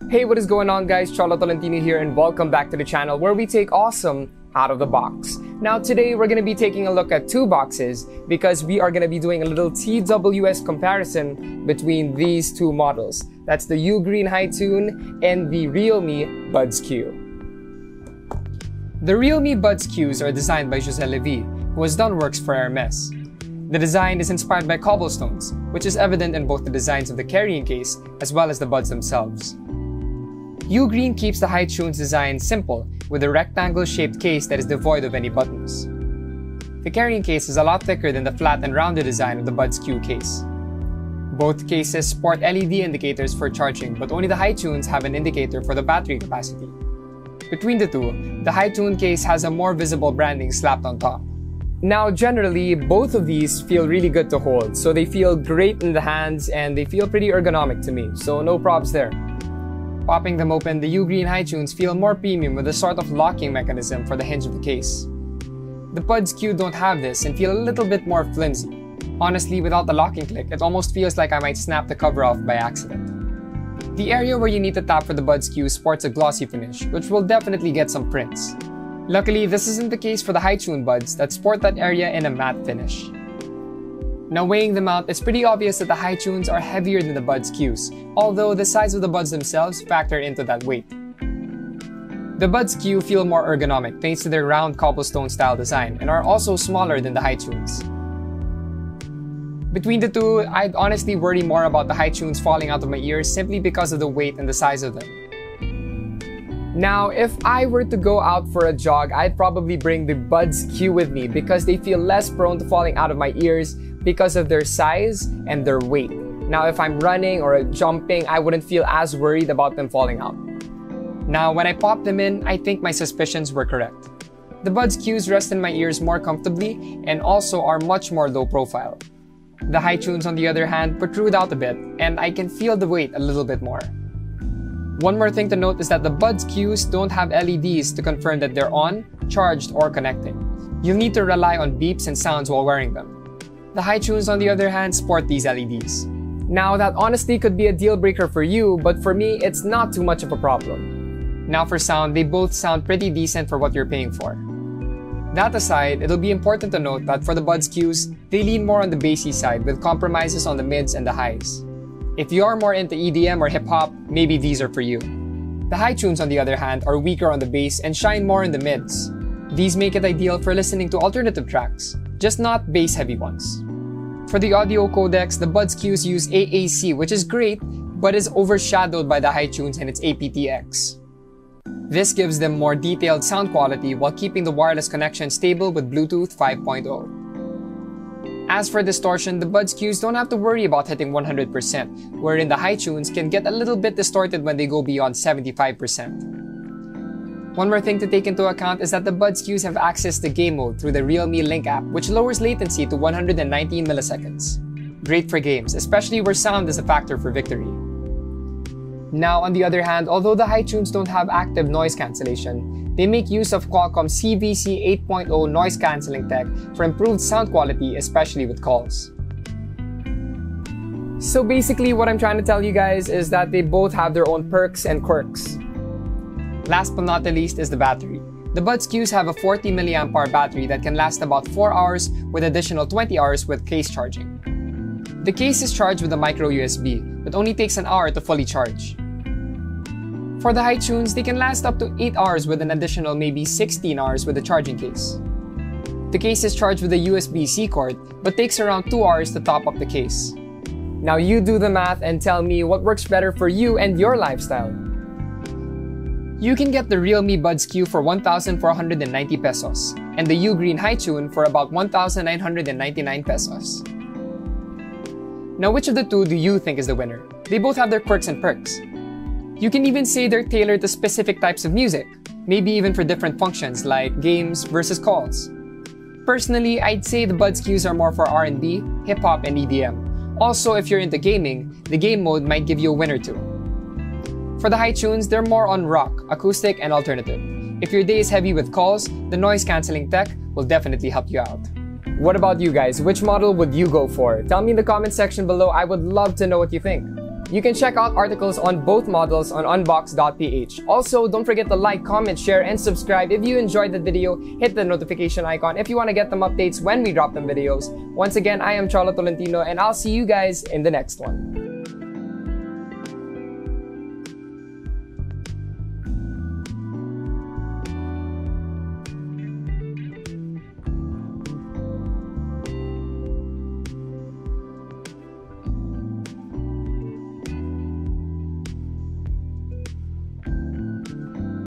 Hey, what is going on guys? Cholo Tolentino here and welcome back to the channel where we take awesome out of the box. Now today we're going to be taking a look at two boxes because we are going to be doing a little TWS comparison between these two models. That's the Ugreen Hi-Tune and the Realme Buds Q. The Realme Buds Qs are designed by Jose Levy, who has done works for Hermes. The design is inspired by cobblestones, which is evident in both the designs of the carrying case as well as the buds themselves. Ugreen keeps the Hi-Tune's design simple, with a rectangle-shaped case that is devoid of any buttons. The carrying case is a lot thicker than the flat and rounded design of the Buds Q case. Both cases sport LED indicators for charging, but only the Hi-Tunes have an indicator for the battery capacity. Between the two, the Hi-Tune case has a more visible branding slapped on top. Now, generally, both of these feel really good to hold, so they feel great in the hands and they feel pretty ergonomic to me, so no props there. Popping them open, the Ugreen Hi-Tunes feel more premium with a sort of locking mechanism for the hinge of the case. The Buds Q don't have this and feel a little bit more flimsy. Honestly, without the locking click, it almost feels like I might snap the cover off by accident. The area where you need to tap for the Buds Q sports a glossy finish, which will definitely get some prints. Luckily, this isn't the case for the Hi-Tune buds that sport that area in a matte finish. Now weighing them out, it's pretty obvious that the Hi-Tunes are heavier than the Buds Qs, although the size of the buds themselves factor into that weight. The Buds Q feel more ergonomic thanks to their round cobblestone style design and are also smaller than the Hi-Tunes. Between the two, I'd honestly worry more about the Hi-Tunes falling out of my ears simply because of the weight and the size of them. Now, if I were to go out for a jog, I'd probably bring the Buds Q with me because they feel less prone to falling out of my ears because of their size and their weight. Now, if I'm running or jumping, I wouldn't feel as worried about them falling out. Now, when I pop them in, I think my suspicions were correct. The Buds Qs rest in my ears more comfortably and also are much more low profile. The Hi-Tunes, on the other hand, protrude out a bit and I can feel the weight a little bit more. One more thing to note is that the Buds Qs don't have LEDs to confirm that they're on, charged, or connecting. You'll need to rely on beeps and sounds while wearing them. The Hi-Tunes, on the other hand, sport these LEDs. Now, that honestly could be a deal breaker for you, but for me, it's not too much of a problem. Now for sound, they both sound pretty decent for what you're paying for. That aside, it'll be important to note that for the Buds Qs, they lean more on the bassy side with compromises on the mids and the highs. If you're more into EDM or hip-hop, maybe these are for you. The Hi-Tunes, on the other hand, are weaker on the bass and shine more in the mids. These make it ideal for listening to alternative tracks, just not bass-heavy ones. For the audio codecs, the Buds Qs use AAC, which is great, but is overshadowed by the Hi-Tunes and its aptX. This gives them more detailed sound quality while keeping the wireless connection stable with Bluetooth 5.0. As for distortion, the Buds Qs don't have to worry about hitting 100%, wherein the Hi-Tunes can get a little bit distorted when they go beyond 75%. One more thing to take into account is that the Buds Qs have access to game mode through the Realme Link app, which lowers latency to 119 milliseconds. Great for games, especially where sound is a factor for victory. Now, on the other hand, although the Hi-Tunes don't have active noise cancellation, they make use of Qualcomm's CVC 8.0 noise cancelling tech for improved sound quality, especially with calls. So basically, what I'm trying to tell you guys is that they both have their own perks and quirks. Last but not the least is the battery. The Buds Qs have a 40 mAh battery that can last about 4 hours with additional 20 hours with case charging. The case is charged with a micro USB, but only takes an hour to fully charge. For the Hi-Tunes, they can last up to 8 hours with an additional maybe 16 hours with the charging case. The case is charged with a USB-C cord, but takes around 2 hours to top up the case. Now you do the math and tell me what works better for you and your lifestyle. You can get the Realme Buds Q for 1,490 pesos and the Ugreen Hi-Tune for about 1,999 pesos. Now, which of the two do you think is the winner? They both have their quirks and perks. You can even say they're tailored to specific types of music, maybe even for different functions like games versus calls. Personally, I'd say the Buds Qs are more for R&B, hip-hop, and EDM. Also, if you're into gaming, the game mode might give you a win or two. For the Hi-Tunes, they're more on rock, acoustic, and alternative. If your day is heavy with calls, the noise-canceling tech will definitely help you out. What about you guys? Which model would you go for? Tell me in the comment section below. I would love to know what you think. You can check out articles on both models on unbox.ph. Also, don't forget to like, comment, share, and subscribe if you enjoyed the video. Hit the notification icon if you want to get them updates when we drop them videos. Once again, I am Charlotte Tolentino, and I'll see you guys in the next one.